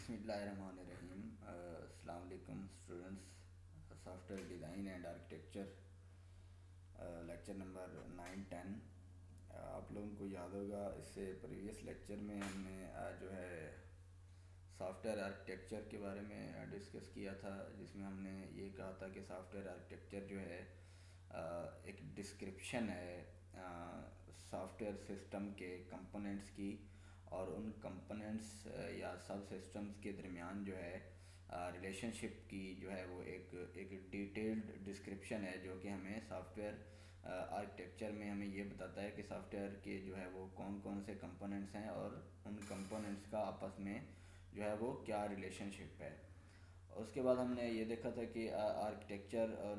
बिस्मिल्लाहिर्रहमानिर्रहीम। अस्सलाम वालेकुम students. Software design and architecture lecture number 9-10। आप लोगों को याद होगा इससे प्रीवियस लेक्चर में हमने जो है सॉफ्टवेयर आर्किटेक्चर के बारे में डिस्कस किया था, जिसमें हमने ये कहा था कि सॉफ्टवेयर आर्किटेक्चर जो है एक डिस्क्रिप्शन है सॉफ्टवेयर सिस्टम के कंपोनेंट्स की, और उन कंपोनेंट्स या सब सिस्टम्स के दरमियान जो है रिलेशनशिप की जो है वो एक डिटेल्ड डिस्क्रिप्शन है, जो कि हमें सॉफ्टवेयर आर्किटेक्चर में हमें ये बताता है कि सॉफ्टवेयर के जो है वो कौन कौन से कंपोनेंट्स हैं और उन कंपोनेंट्स का आपस में जो है वो क्या रिलेशनशिप है। उसके बाद हमने ये देखा था कि आर्किटेक्चर और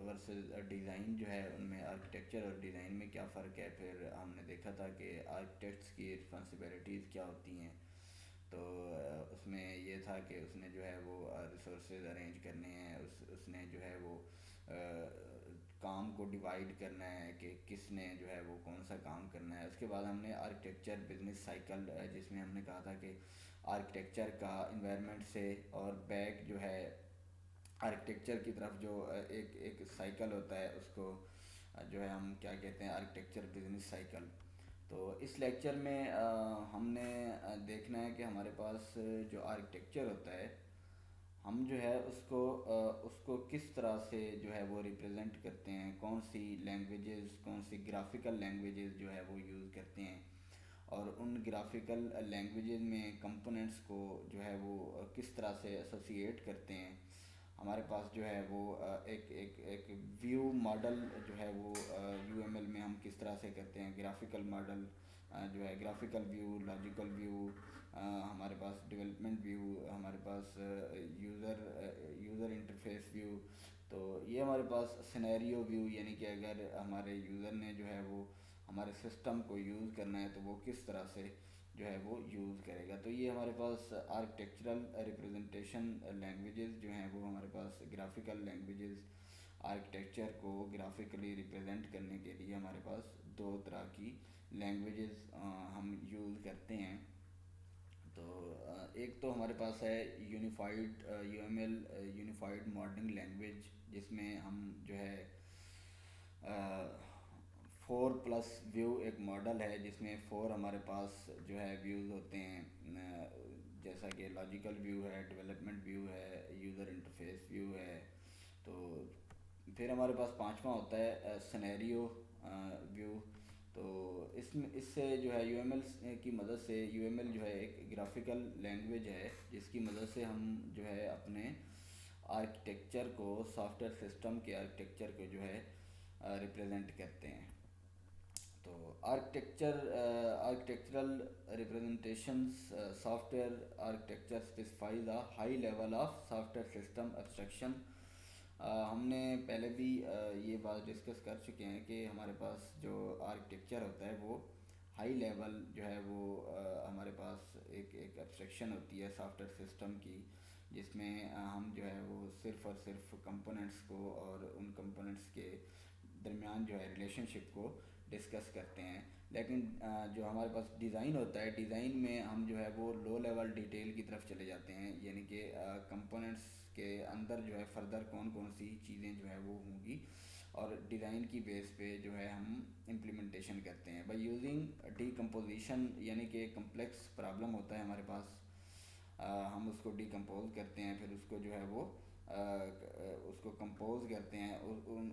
वर्सेस डिज़ाइन जो है उनमें आर्किटेक्चर और डिज़ाइन में क्या फ़र्क है। फिर हमने देखा था कि आर्किटेक्ट्स की रिस्पॉन्सिबिलिटीज़ क्या होती हैं। तो उसमें ये था कि उसने जो है वो रिसोर्सेज अरेंज करने हैं, उसने जो है वो काम को डिवाइड करना है कि किसने जो है वो कौन सा काम करना है। उसके बाद हमने आर्किटेक्चर बिजनेस साइकिल, जिसमें हमने कहा था कि आर्किटेक्चर का इन्वायरमेंट से और बैक जो है आर्किटेक्चर की तरफ जो एक एक साइकिल होता है, उसको जो है हम क्या कहते हैं, आर्किटेक्चर बिजनेस साइकिल। तो इस लेक्चर में हमने देखना है कि हमारे पास जो आर्किटेक्चर होता है, हम जो है उसको किस तरह से जो है वो रिप्रेजेंट करते हैं, कौन सी लैंग्वेजेस, कौन सी ग्राफिकल लैंग्वेजेस जो है वो यूज़ करते हैं, और उन ग्राफिकल लैंग्वेजेस में कंपोनेंट्स को जो है वो किस तरह से एसोसिएट करते हैं। हमारे पास जो है वो एक एक एक व्यू मॉडल जो है वो यूएमएल में हम किस तरह से करते हैं, ग्राफिकल मॉडल जो है, ग्राफिकल व्यू, लॉजिकल व्यू, हमारे पास डेवलपमेंट व्यू, हमारे पास यूज़र इंटरफेस व्यू। तो ये हमारे पास सिनेरियो व्यू, यानी कि अगर हमारे यूज़र ने जो है वो हमारे सिस्टम को यूज़ करना है तो वो किस तरह से जो है वो यूज़ करेगा। तो ये हमारे पास आर्किटेक्चरल रिप्रेजेंटेशन लैंग्वेजेस जो हैं वो हमारे पास ग्राफिकल लैंग्वेजेस। आर्किटेक्चर को ग्राफिकली रिप्रेजेंट करने के लिए हमारे पास दो तरह की लैंग्वेजेस हम यूज़ करते हैं। तो एक तो हमारे पास है unified UML, unified modelling language, जिसमें हम जो है 4+ व्यू एक मॉडल है, जिसमें 4 हमारे पास जो है व्यूज़ होते हैं, जैसा कि लॉजिकल व्यू है, डेवलपमेंट व्यू है, यूज़र इंटरफेस व्यू है। तो फिर हमारे पास पांचवा होता है सिनेरियो व्यू। तो इसमें इससे जो है यूएमएल की मदद से, यूएमएल जो है एक ग्राफिकल लैंग्वेज है जिसकी मदद से हम जो है अपने आर्किटेक्चर को, सॉफ्टवेयर सिस्टम के आर्किटेक्चर को जो है रिप्रेजेंट करते हैं। तो architectural representations, software architecture specifies a high level of software system abstraction. हमने पहले भी ये बात डिस्कस कर चुके हैं कि हमारे पास जो आर्किटेक्चर होता है वो हाई लेवल जो है वो हमारे पास एक एक एब्स्ट्रैक्शन होती है सॉफ्टवेयर सिस्टम की, जिसमें हम जो है वो सिर्फ़ और सिर्फ कंपोनेंट्स को और उन कंपोनेंट्स के दरमियान जो है रिलेशनशिप को डिस्कस करते हैं। लेकिन जो हमारे पास डिज़ाइन होता है, डिज़ाइन में हम जो है वो लो लेवल डिटेल की तरफ चले जाते हैं, यानी कि कंपोनेंट्स के अंदर जो है फर्दर कौन कौन सी चीज़ें जो है वो होंगी, और डिज़ाइन की बेस पे जो है हम इम्प्लीमेंटेशन करते हैं बाय यूजिंग डीकम्पोजिशन। यानी कि कम्प्लेक्स प्रॉब्लम होता है हमारे पास, हम उसको डिकम्पोज करते हैं, फिर उसको जो है वो उसको कंपोज करते हैं, उन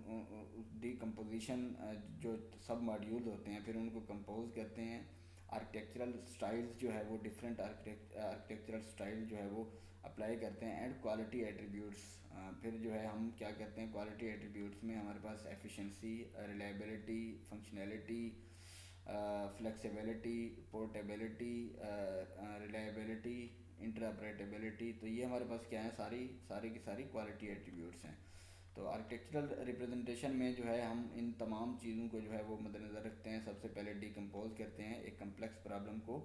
डिकम्पोजिशन जो सब मॉड्यूल होते हैं फिर उनको कंपोज करते हैं। आर्किटेक्चरल स्टाइल्स जो है वो डिफरेंट आर्किटेक्चरल स्टाइल जो है वो अप्लाई करते हैं, एंड क्वालिटी एट्रीब्यूट्स। फिर जो है हम क्या करते हैं, क्वालिटी एट्रीब्यूट्स में हमारे पास efficiency, reliability, functionality, flexibility, portability, reliability, interoperability. तो ये हमारे पास क्या है, सारी सारी की सारी क्वालिटी एट्रीब्यूट्स हैं। तो आर्किटेक्चरल रिप्रेजेंटेशन में जो है हम इन तमाम चीज़ों को जो है वो मद्देनज़र रखते हैं। सबसे पहले डिकम्पोज करते हैं एक कम्प्लेक्स प्रॉब्लम को,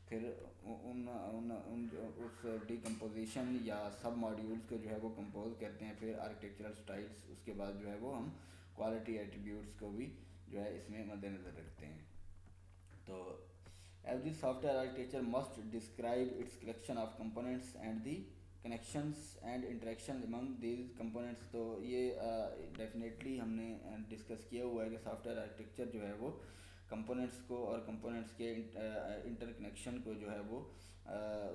फिर उन उन, उन उस डिकम्पोजिशन या सब मॉड्यूल्स को जो है वो कंपोज करते हैं, फिर आर्किटेक्चरल स्टाइल्स, उसके बाद जो है वो हम क्वालिटी एट्रीब्यूट्स को भी जो है इसमें मद्देनज़र रखते हैं। तो Every software architecture must describe its collection of components and the connections and interactions among these components. तो ये डेफिनेटली हमने डिस्कस किया हुआ है कि सॉफ्टवेयर आर्किटेक्चर जो है वो कंपोनेंट्स को और कंपोनेंट्स के इंटरकनेक्शन को जो है वो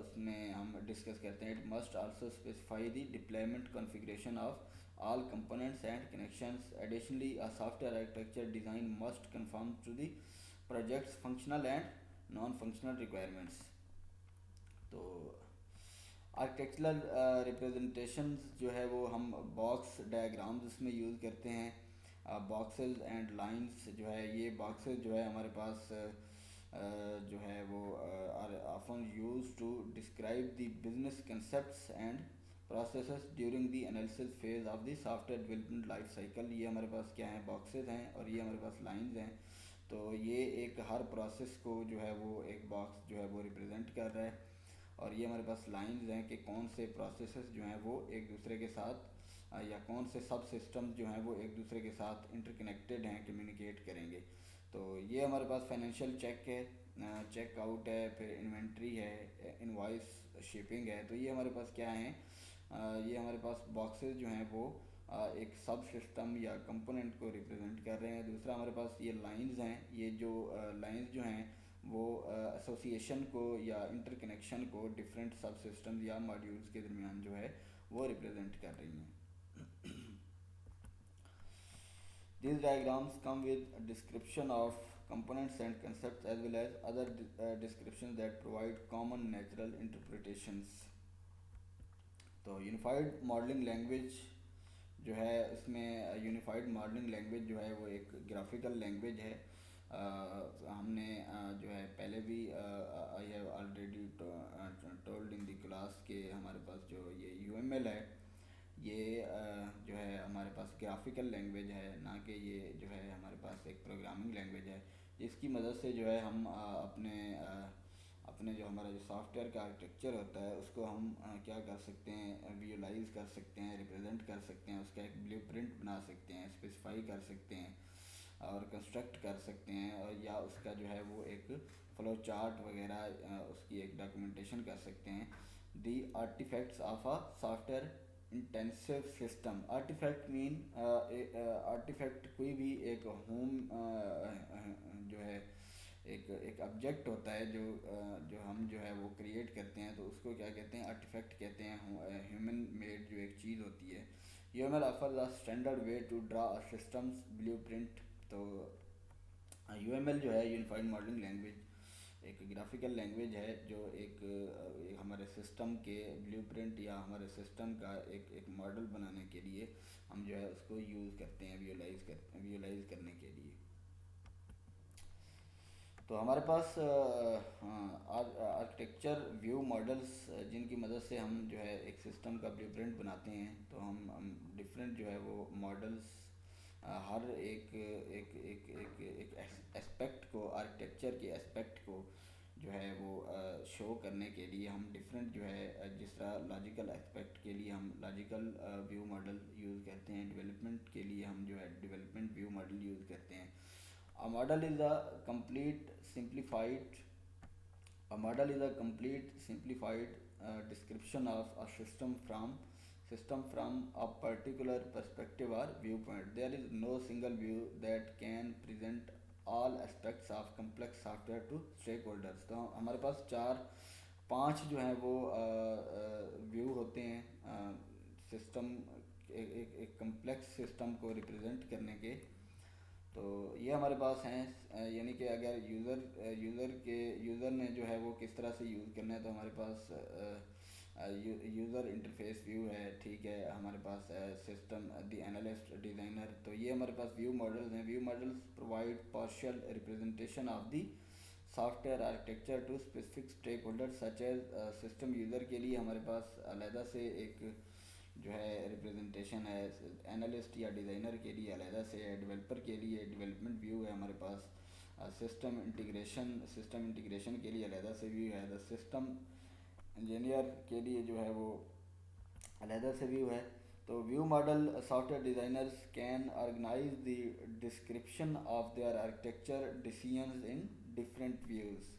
उसमें हम डिस्कस करते हैं. It must also specify the deployment configuration of all components and connections. Additionally, a software architecture design must conform to the project's functional and non-functional requirements. तो आर्किटेक्चरल रिप्रेजेंटेशंस जो है वो हम बॉक्स डायग्राम्स उसमें use करते हैं. Boxes and lines जो है, ये बॉक्सेस जो है हमारे पास जो है वो are often used to describe the business concepts and processes during the analysis phase of the software development life cycle. ये हमारे पास क्या है, बॉक्सेस हैं और ये हमारे पास लाइंस हैं. तो ये एक हर प्रोसेस को जो है वो एक बॉक्स जो है वो रिप्रेजेंट कर रहा है, और ये हमारे पास लाइंस हैं कि कौन से प्रोसेसेस जो हैं वो एक दूसरे के साथ या कौन से सब सिस्टम्स जो हैं वो एक दूसरे के साथ इंटरकनेक्टेड हैं, कम्युनिकेट करेंगे. तो ये हमारे पास फाइनेंशियल चेक है, चेक आउट है, फिर इन्वेंट्री है, इनवॉइस शिपिंग है. तो ये हमारे पास क्या है, ये हमारे पास बॉक्सेस जो हैं वो एक सब सिस्टम या कंपोनेंट को रिप्रेजेंट कर रहे हैं. दूसरा हमारे पास ये लाइंस हैं, ये जो लाइंस जो हैं वो एसोसिएशन को या इंटरकनेक्शन को डिफरेंट सब सिस्टम या मॉड्यूल्स के दरमियान जो है वो रिप्रेजेंट कर रही हैं. These diagrams come with a description of components and concepts as well as other descriptions that provide common natural interpretations. तो यूनिफाइड मॉडलिंग लैंग्वेज जो है, इसमें यूनिफाइड मॉडलिंग लैंग्वेज जो है वो एक ग्राफिकल लैंग्वेज है. हमने जो है पहले भी I have already told in the class के हमारे पास जो ये यूएमएल है, ये जो है हमारे पास ग्राफिकल लैंग्वेज है, ना कि ये जो है हमारे पास एक प्रोग्रामिंग लैंग्वेज है, जिसकी मदद से जो है हम अपने जो हमारा जो सॉफ्टवेयर का आर्किटेक्चर होता है उसको हम क्या कर सकते हैं, विजुलाइज कर सकते हैं, रिप्रेजेंट कर सकते हैं, उसका एक ब्लूप्रिंट बना सकते हैं, स्पेसिफाई कर सकते हैं और कंस्ट्रक्ट कर सकते हैं, और या उसका जो है वो एक फ्लो चार्ट वगैरह उसकी एक डॉक्यूमेंटेशन कर सकते हैं. The artifacts of a software intensive system. Artifact mean artifact कोई भी एक होम जो है एक ऑब्जेक्ट होता है जो हम जो है वो क्रिएट करते हैं, तो उसको क्या कहते हैं, आर्टिफैक्ट कहते हैं. ह्यूमन मेड जो एक चीज़ होती है. UML offers a standard way to draw a system's blueprint. तो यूएमएल जो है यूनिफाइड मॉडलिंग लैंग्वेज एक ग्राफिकल लैंग्वेज है जो एक हमारे सिस्टम के ब्लूप्रिंट या हमारे सिस्टम का एक मॉडल बनाने के लिए हम जो है उसको यूज़ करते हैं विजुलाइज करने के लिए. तो हमारे पास आर्किटेक्चर व्यू मॉडल्स जिनकी मदद से हम जो है एक सिस्टम का ब्लूप्रिंट बनाते हैं. तो हम डिफरेंट जो है वो मॉडल्स हर एक एक एक एक एक एस्पेक्ट को, आर्किटेक्चर के एस्पेक्ट को जो है वो शो करने के लिए हम डिफरेंट जो है जिस तरह लॉजिकल एस्पेक्ट के लिए हम लॉजिकल व्यू मॉडल यूज़ करते हैं, डेवलपमेंट के लिए हम जो है डेवलपमेंट व्यू मॉडल यूज़ करते हैं. A model is a complete simplified a model is a complete simplified description of a system from a particular perspective or viewpoint. There is no single view that can present all aspects of complex software to stakeholders. तो हमारे पास पांच जो हैं वो view होते हैं system एक complex system को रिप्रेजेंट करने के. तो ये हमारे पास हैं, यानी कि अगर यूज़र ने जो है वो किस तरह से यूज़ करना है, तो हमारे पास यूज़र इंटरफेस व्यू है, ठीक है, हमारे पास सिस्टम द एनालिस्ट डिज़ाइनर. तो ये हमारे पास व्यू मॉडल्स हैं. View models provide partial representation of the software architecture to specific stakeholder such as system user के लिए हमारे पास अलहदा से एक जो है रिप्रेजेंटेशन है, एनालिस्ट या डिज़ाइनर के लिए अलहदा से है, डेवलपर के लिए डेवलपमेंट व्यू है हमारे पास, सिस्टम इंटीग्रेशन के लिए अलहदा से व्यू है, द सिस्टम इंजीनियर के लिए जो है वो अलहदा से व्यू है. तो view model software designers can organise the description of their architecture decisions in different views.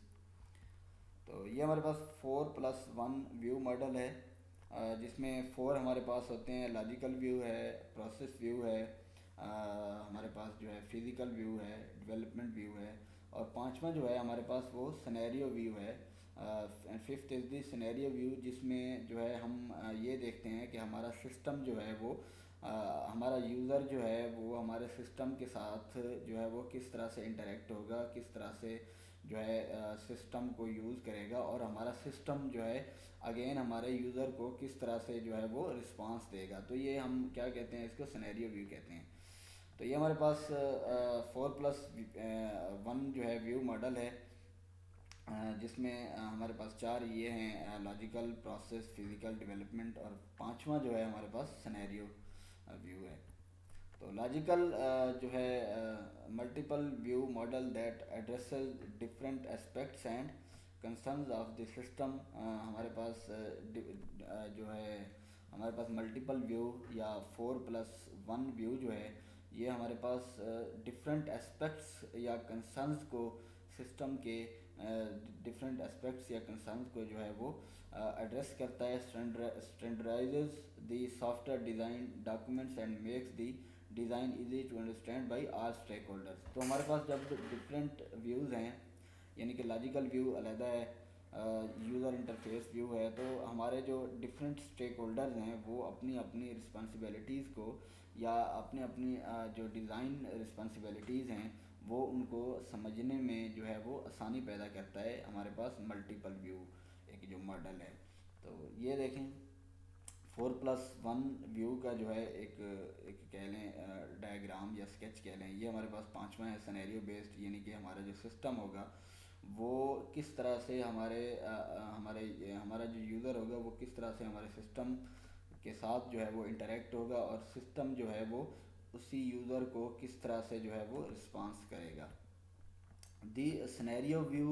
तो ये हमारे पास 4+1 व्यू मॉडल है, जिसमें 4 हमारे पास होते हैं। लॉजिकल व्यू है, प्रोसेस व्यू है, हमारे पास जो है फिज़िकल व्यू है, डेवलपमेंट व्यू है, और पांचवा जो है हमारे पास वो सिनेरियो व्यू है। Fifth is the scenario view, जिसमें जो है हम ये देखते हैं कि हमारा सिस्टम जो है वो हमारा यूज़र जो है वो हमारे सिस्टम के साथ जो है वो किस तरह से इंटरेक्ट होगा, किस तरह से जो है सिस्टम को यूज़ करेगा, और हमारा सिस्टम जो है अगेन हमारे यूज़र को किस तरह से जो है वो रिस्पांस देगा। तो ये हम क्या कहते हैं, इसको सिनेरियो व्यू कहते हैं। तो ये हमारे पास 4+1 जो है व्यू मॉडल है, जिसमें हमारे पास चार ये हैं, लॉजिकल, प्रोसेस, फिज़िकल, डेवलपमेंट, और पांचवा जो है हमारे पास सिनेरियो व्यू है। तो लॉजिकल जो है multiple view model that addresses different aspects and concerns of the system. हमारे पास जो है हमारे पास मल्टीपल व्यू या 4+1 व्यू जो है, ये हमारे पास डिफरेंट एस्पेक्ट्स या कंसर्न्स को, सिस्टम के डिफरेंट एस्पेक्ट्स या कंसर्न्स को जो है वो एड्रेस करता है, standardises the software design documents and makes the design easy to understand by all stakeholders. तो हमारे पास जब डिफरेंट व्यूज़ हैं, यानी कि लॉजिकल व्यू अलग है, यूज़र इंटरफेस व्यू है, तो हमारे जो डिफरेंट स्टेक होल्डर्स हैं वो अपनी अपनी रिस्पॉन्सिबिलिटीज़ को या अपनी अपनी जो डिज़ाइन रिस्पॉन्सिबिलिटीज़ हैं वो उनको समझने में जो है वो आसानी पैदा करता है हमारे पास मल्टीपल व्यू एक जो मॉडल है। तो ये देखें 4+1 व्यू का जो है एक एक कह लें डायग्राम या स्केच कह लें, ये हमारे पास पांचवा है सिनेरियो बेस्ड, यानी कि हमारा जो सिस्टम होगा वो किस तरह से हमारा जो यूज़र होगा वो किस तरह से हमारे सिस्टम के साथ जो है वो इंटरेक्ट होगा, और सिस्टम जो है वो उसी यूज़र को किस तरह से जो है वो रिस्पांस करेगा। The scenario view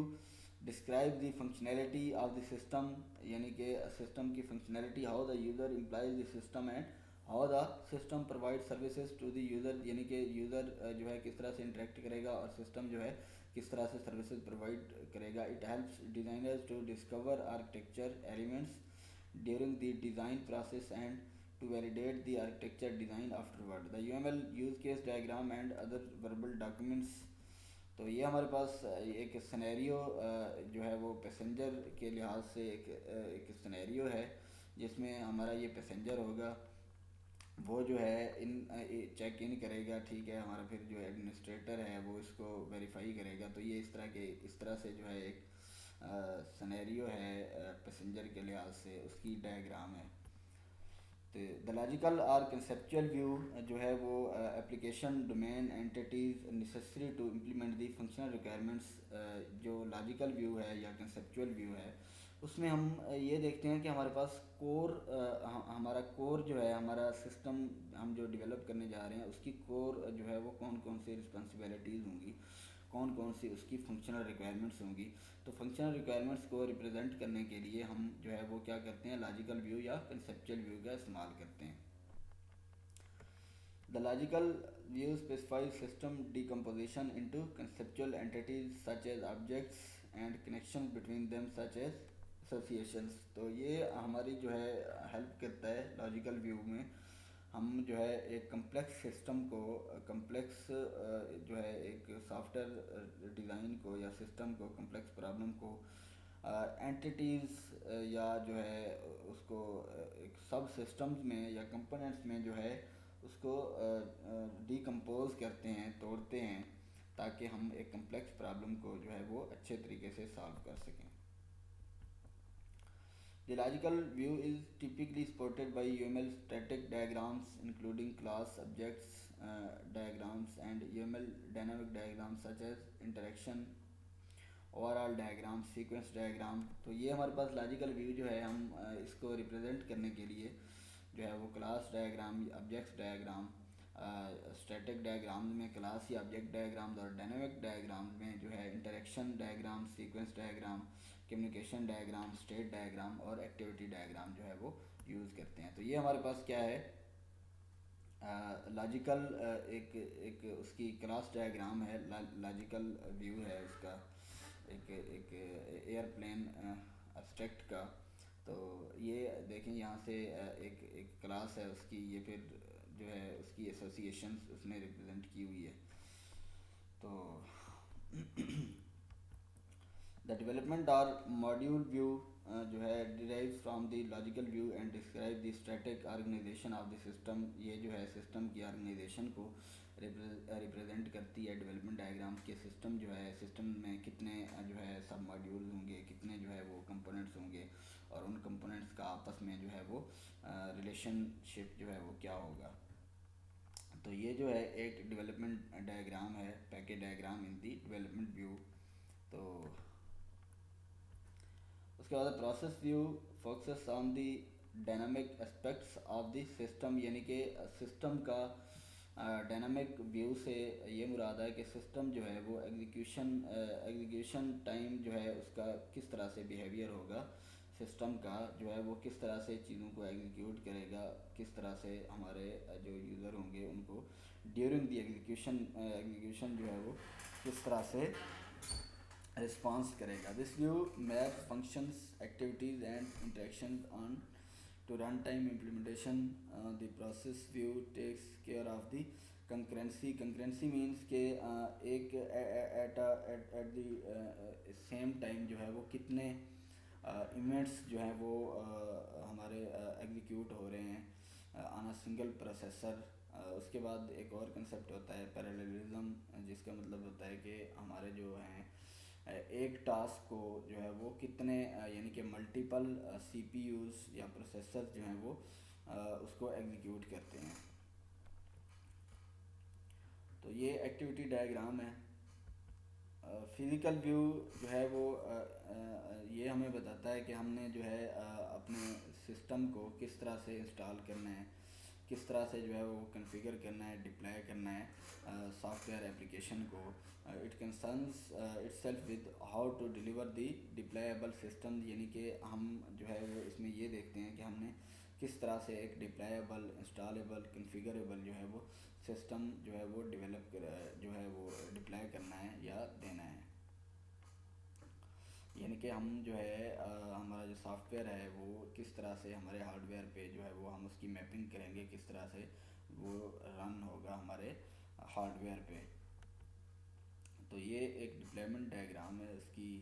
describe the functionality of the system, यानी कि सिस्टम की functionality, how the user employs the system and how the system provide services to the user, यानी कि यूज़र जो है किस तरह से इंटरेक्ट करेगा और सिस्टम जो है किस तरह से सर्विसेज प्रोवाइड करेगा। It helps designers to discover architecture elements during the design process and to validate the architecture design afterward. The UML use case diagram and other verbal documents। तो ये हमारे पास एक सिनेरियो जो है वो पैसेंजर के लिहाज से एक सिनेरियो है, जिसमें हमारा ये पैसेंजर होगा वो जो है इन चेक इन करेगा, ठीक है, हमारा फिर जो एडमिनिस्ट्रेटर है वो इसको वेरीफाई करेगा। तो ये इस तरह से जो है एक सिनेरियो है पैसेंजर के लिहाज से, उसकी डायग्राम है। तो द लॉजिकल और कंसेप्चुअल व्यू जो है वो application domain entities necessary to implement the functional requirements. जो लॉजिकल व्यू है या कंसेप्चुअल व्यू है उसमें हम ये देखते हैं कि हमारे पास कोर, हमारा कोर जो है, हमारा सिस्टम हम जो डेवलप करने जा रहे हैं उसकी कोर जो है वो कौन कौन सी रिस्पॉन्सिबिलिटीज़ होंगी, कौन कौन सी उसकी फंक्शनल रिक्वायरमेंट्स होंगी। तो फंक्शनल रिक्वायरमेंट्स को रिप्रेजेंट करने के लिए हम जो है वो क्या करते हैं, लॉजिकल व्यू या कंसेप्चुअल व्यू का इस्तेमाल करते हैं। The logical view specifies system decomposition into conceptual entities such as objects and connection between them such as associations. तो ये हमारी जो है हेल्प करता है लॉजिकल व्यू में, हम जो है एक कम्प्लेक्स सिस्टम को, कम्प्लेक्स जो है एक सॉफ्टवेयर डिज़ाइन को या सिस्टम को, कम्प्लेक्स प्रॉब्लम को एंटिटीज़ या जो है उसको एक सब सिस्टम्स में या कंपोनेंट्स में जो है उसको डिकम्पोज करते हैं, तोड़ते हैं, ताकि हम एक कम्प्लेक्स प्रॉब्लम को जो है वो अच्छे तरीके से सॉल्व कर सकें। The logical view is typically supported by UML static diagrams including class objects diagrams and UML dynamic diagrams such as interaction, overall diagram, sequence diagram. तो ये हमारे पास लॉजिकल व्यू जो है हम इसको रिप्रेजेंट करने के लिए जो है वो class diagram, objects diagram, static diagram में क्लास या ऑब्जेक्ट डायग्राम्स, और डायनेमिक डायग्राम में जो है interaction diagram, sequence diagram, communication diagram, state diagram और एक्टिविटी डायग्राम जो है वो यूज़ करते हैं। तो ये हमारे पास क्या है, लॉजिकल एक एक उसकी क्लास डायग्राम है, लॉजिकल व्यू है उसका, एक एक एयरप्लेन एब्स्ट्रैक्ट का। तो ये देखें यहाँ से एक एक क्लास है उसकी, ये फिर जो है उसकी एसोसिएशंस उसने रिप्रेजेंट की हुई है। तो द डेवलपमेंट और मॉड्यूल व्यू जो है derive from the logical view and describe the static organisation of the system. ये जो है सिस्टम की ऑर्गेनाइजेशन को रिप्रेजेंट करती है डेवलपमेंट डायग्राम के। सिस्टम जो है, सिस्टम में कितने जो है सब मॉड्यूल होंगे, कितने जो है वो कंपोनेंट्स होंगे, और उन कंपोनेंट्स का आपस में जो है वो रिलेशनशिप जो है वो क्या होगा। तो ये जो है एक डेवलपमेंट डायग्राम है, package diagram in the development view. तो उसके बाद process view focus on the dynamic aspects of the system, यानी कि सिस्टम का डायनामिक व्यू से ये मुराद है कि सिस्टम जो है वो एग्जीक्यूशन टाइम जो है उसका किस तरह से बिहेवियर होगा, सिस्टम का जो है वो किस तरह से चीज़ों को एग्जीक्यूट करेगा, किस तरह से हमारे जो यूज़र होंगे उनको ड्यूरिंग द एग्जीक्यूशन जो है वो किस तरह से रिस्पॉन्स करेगा। This view map functions activities and interaction on to runtime implementation. The process view takes care of the concurrency means के एक at the same time जो है वो कितने इवेंट्स जो हैं वो हमारे एग्जीक्यूट हो रहे हैं ऑन अ सिंगल प्रोसेसर। उसके बाद एक और कंसेप्ट होता है पैरेललिज्म, जिसका मतलब होता है कि हमारे जो हैं एक टास्क को जो है वो कितने यानी कि मल्टीपल सीपीयूज़ या प्रोसेसर जो हैं वो उसको एग्जीक्यूट करते हैं। तो ये एक्टिविटी डायग्राम है। फिज़िकल व्यू जो है वो ये हमें बताता है कि हमने जो है अपने सिस्टम को किस तरह से इंस्टॉल करना है, किस तरह से जो है वो कॉन्फ़िगर करना है, डिप्लॉय करना है सॉफ्टवेयर एप्लीकेशन को। It concerns itself with how to deliver the deployable system, यानी कि हम जो है वो इसमें ये देखते हैं कि हमने किस तरह से एक डिप्लॉयबल, इंस्टॉलेबल, कॉन्फ़िगरेबल जो है वो सिस्टम जो है वो डेवलप जो है वो डिप्लॉय करना है या देना है। यानी कि हम जो है हमारा जो सॉफ्टवेयर है वो किस तरह से हमारे हार्डवेयर पे जो है वो हम उसकी मैपिंग करेंगे, किस तरह से वो रन होगा हमारे हार्डवेयर पे। तो ये एक डिप्लॉयमेंट डायग्राम है इसकी।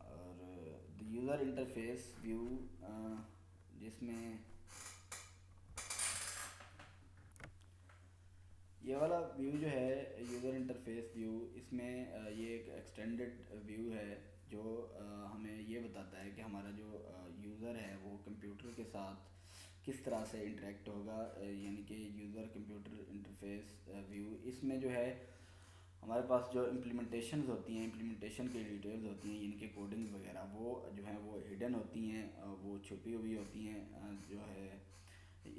और द यूज़र इंटरफेस व्यू जिसमें ये वाला व्यू जो है यूज़र इंटरफेस व्यू, इसमें ये एक एक्सटेंडेड व्यू है जो हमें ये बताता है कि हमारा जो यूज़र है वो कंप्यूटर के साथ किस तरह से इंटरेक्ट होगा। यानी कि यूज़र कंप्यूटर इंटरफेस व्यू, इसमें जो है हमारे पास जो इम्प्लीमेंटेशंस होती हैं, इम्प्लीमेंटेशन की डिटेल्स होती हैं, यानी कि कोडिंग्स वगैरह वो जो हैं वो हिडन होती हैं, वो छुपी हुई होती हैं। जो है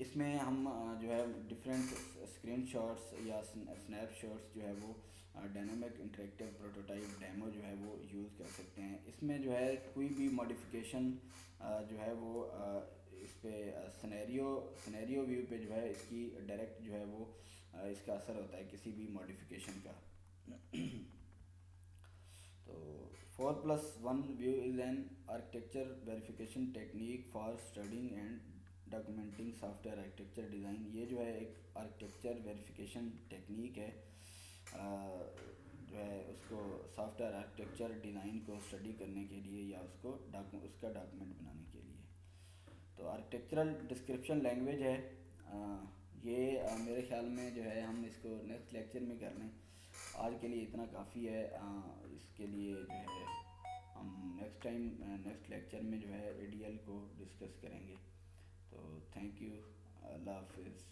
इसमें हम जो है डिफरेंट स्क्रीनशॉट्स या स्नैपशॉट्स जो है वो डायनामिक इंटरेक्टिव प्रोटोटाइप डेमो जो है वो यूज़ कर सकते हैं। इसमें जो है कोई भी मॉडिफिकेशन जो है वो इस पे सिनेरियो व्यू पे जो है इसकी डायरेक्ट जो है वो इसका असर होता है किसी भी मॉडिफिकेशन का। तो 4+1 view is an architecture verification technique for studying and documenting software architecture design. ये जो है एक आर्किटेक्चर वेरिफिकेशन टेक्निक है जो है उसको सॉफ्टवेयर आर्किटेक्चर डिज़ाइन को स्टडी करने के लिए या उसको उसका डॉक्यूमेंट बनाने के लिए। तो आर्किटेक्चरल डिस्क्रिप्शन लैंग्वेज है ये मेरे ख्याल में जो है हम इसको नेक्स्ट लेक्चर में कर लें। आज के लिए इतना काफ़ी है। इसके लिए जो है हम नेक्स्ट लेक्चर में जो है एडीएल को डिस्कस करेंगे। तो थैंक यू, अल्लाह हाफिज़।